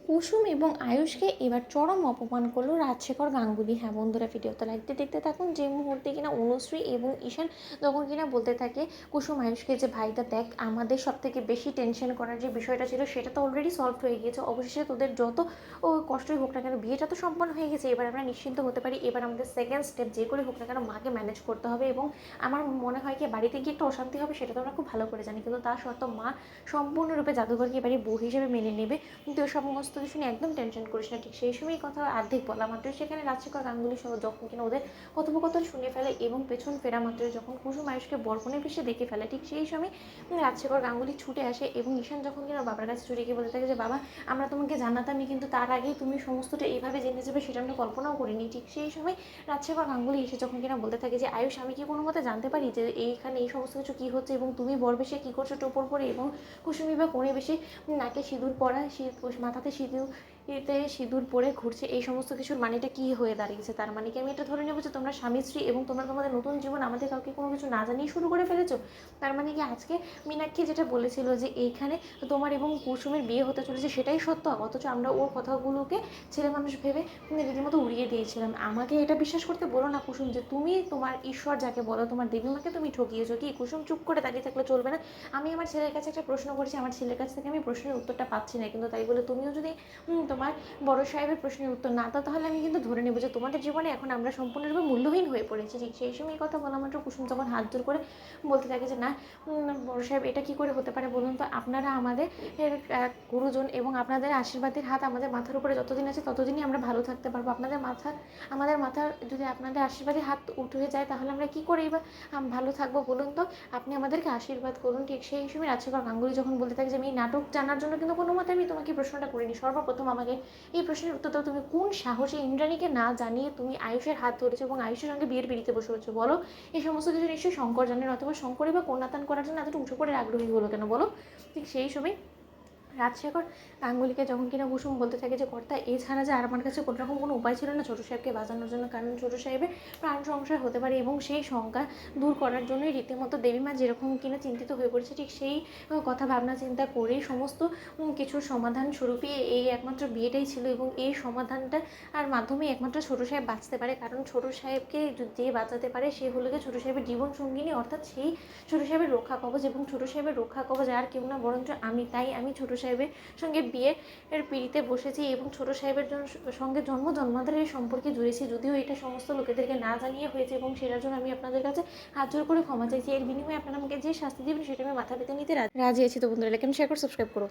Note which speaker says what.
Speaker 1: কুসুম এবং আয়ুষকে এবার চরম অপমান করলো রাজশেখর গাঙ্গুলি। হ্যাঁ বন্ধুরা, ভিডিওতে লাইকতে দেখতে থাকুন। যে মুহূর্তে কিনা অনুশ্রী এবং ঈশান যখন কিনা বলতে থাকে কুসুম আয়ুষকে যে ভাইটা দেখ, আমাদের সব থেকে বেশি টেনশন করার যে বিষয়টা ছিল সেটা তো অলরেডি সলভ হয়ে গিয়েছে, অবশেষে তোদের যত কষ্টই হোক না কেন বিয়েটা তো সম্পন্ন হয়ে গেছে, এবার আমরা নিশ্চিন্ত হতে পারি। এবার আমাদের সেকেন্ড স্টেপ যে করে হোক না কেন মাকে ম্যানেজ করতে হবে। এবং আমার মনে হয় কি বাড়িতে গিয়ে একটু অশান্তি হবে, সেটা তো আমরা খুব ভালো করে জানি, কিন্তু তার সত্ত্বেও মা সম্পূর্ণরূপে জাদুঘরকে এবারে বউ হিসেবে মেনে নেবে। কিন্তু সমস্ত কিছু নিয়ে একদম টেনশন করিস না। ঠিক সেই সময় কথা অর্ধেক বলা মাত্রই সেখানে রাজশেখর গাঙ্গুলি সহ যখন কিনা ওদের কথোপকথন শুনে ফেলে এবং পেছন ফেরা মাত্রই যখন কুসুম আয়ুষকে বরকনে ভেসে দেখে ফেলে, ঠিক সেই সময় রাজশেখর গাঙ্গুলি ছুটে আসে এবং ঈশান যখন কিনা বাবার কাছে ছুটে গিয়ে বলতে থাকে যে বাবা, আমরা তোমাকে জানাতামই, কিন্তু তার আগেই তুমি সমস্তটা এইভাবে জেনে যাবে সেটা আমরা কল্পনাও করিনি। ঠিক সেই সময় রাজশেখর গাঙ্গুলি এসে যখন কিনা বলতে থাকে যে আয়ুষ, আমি কি কোনো মতে জানতে পারি যে এইখানে এই সমস্ত কিছু কী হচ্ছে এবং তুমি বর বেশে কী করছো টোপর পরে, এবং কুসুমি বা কোণে বেশি নাকে সিঁদুর পরা, মাথাতে সিঁদুর এতে সিঁদুর পরে ঘুরছে, এই সমস্ত কিছুর মানেটা কী হয়ে দাঁড়িয়েছে? তার মানে কি আমি এটা ধরে নেবো যে তোমরা স্বামী স্ত্রী এবং তোমরা তোমাদের নতুন জীবন আমাদের কাউকে কোনো কিছু না জানিয়ে শুরু করে ফেলেছো? তার মানে কি আজকে মীনাক্ষী যেটা বলেছিল যে এইখানে তোমার এবং কুসুমের বিয়ে হতে চলেছে সেটাই সত্য, অথচ আমরা ওর কথাগুলোকে ছেলে মানুষ ভেবে রীতিমতো উড়িয়ে দিয়েছিলাম। আমাকে এটা বিশ্বাস করতে বলো না কুসুম, যে তুমি তোমার ঈশ্বর যাকে বলো, তোমার দেবীমাকে তুমি ঠকিয়েছো। কি কুসুম চুপ করে দাঁড়িয়ে থাকলে চলবে না। আমি আমার ছেলের কাছে একটা প্রশ্ন করেছি, আমার ছেলের কাছ থেকে আমি প্রশ্নের উত্তরটা পাচ্ছি না, কিন্তু তাই বলে তুমিও যদি তোমার বড় সাহেবের প্রশ্নের উত্তর না দাও, তাহলে আমি কিন্তু ধরে নেবো যে তোমাদের জীবনে এখন আমরা সম্পূর্ণরূপে মূল্যহীন হয়ে পড়েছি। ঠিক সেই সময় কথা বলা মাত্র কুসুম তখন হাত জোর করে বলতে থাকে যে না বড় সাহেব, এটা কি করে হতে পারে বলুন তো? আপনারা আমাদের গুরুজন এবং আপনাদের আশীর্বাদের হাত আমাদের মাথার উপরে যতদিন আছে ততদিনই আমরা ভালো থাকতে পারবো। আমাদের মাথার যদি আপনাদের আশীর্বাদের হাত উঠে যায়, তাহলে আমরা কী করেই বা ভালো থাকবো বলুন তো? আপনি আমাদেরকে আশীর্বাদ করুন। ঠিক সেই সময় রাজশেখর গাঙ্গুলি যখন বলতে থাকে যে আমি নাটক জানার জন্য কিন্তু কোনো মতে আমি তোমাকে প্রশ্নটা করিনি, সর্বপ্রথম আমাকে এই প্রশ্নের উত্তর দাও, তুমি কোন সাহসে ইন্দ্রাণীকে না জানিয়ে তুমি আয়ুষের হাত ধরেছো এবং আয়ুষের সঙ্গে বিয়ের পিড়িতে বসে হচ্ছে? বলো, এই সমস্ত কিছু নিশ্চয়ই শঙ্কর জানেন, অথবা শঙ্করই বা কন্যাদান করার জন্য এতটা উঁচু করে আগ্রহী হলো কেন বলো? ঠিক সেই সময় রাজশেখর গাঙ্গুলিকে যখন কিনা কুসুম বলতে থাকে যে কর্তা, এছাড়া যে আর আমার কাছে কোনো রকম কোনো উপায় ছিল না ছোটো সাহেবকে বাঁচানোর জন্য, কারণ ছোটো সাহেবের প্রাণ সংশয় হতে পারে এবং সেই শঙ্কা দূর করার জন্যই রীতিমতো দেবীমা যেরকম কিনা চিন্তিত হয়ে পড়েছে, ঠিক সেই কথা ভাবনা চিন্তা করেই সমস্ত কিছুর সমাধান স্বরূপই এই একমাত্র বিয়েটাই ছিল। এবং এই সমাধানটা আর মাধ্যমে একমাত্র ছোটো সাহেব বাঁচতে পারে, কারণ ছোটো সাহেবকে যে বাঁচাতে পারে সে হলো গিয়ে ছোটো সাহেবের জীবন সঙ্গিনী, অর্থাৎ সেই ছোটো সাহেবের রক্ষা কবচ, এবং ছোটো সাহেবের রক্ষা কবচ আর কেউ না বরঞ্চ আমি। তাই আমি ছোটো সাহেবের সঙ্গে বিয়ের পিড়িতে বসেছি এবং ছোটো সাহেবের সঙ্গে জন্মান্তরের সম্পর্কে জুড়েছি, যদিও এটা সমস্ত লোকেদেরকে না জানিয়ে হয়েছে, এবং সেটার জন্য আমি আপনাদের কাছে হাত জোর করে ক্ষমা চাইছি। এর বিনিময়ে আপনারা আমাকে যে শাস্তি দেবেন সেটা আমি মাথা পেতে নিতে রাজি আছি। তো বন্ধুরা, লাইক এন্ড শেয়ার করে সাবস্ক্রাইব করো।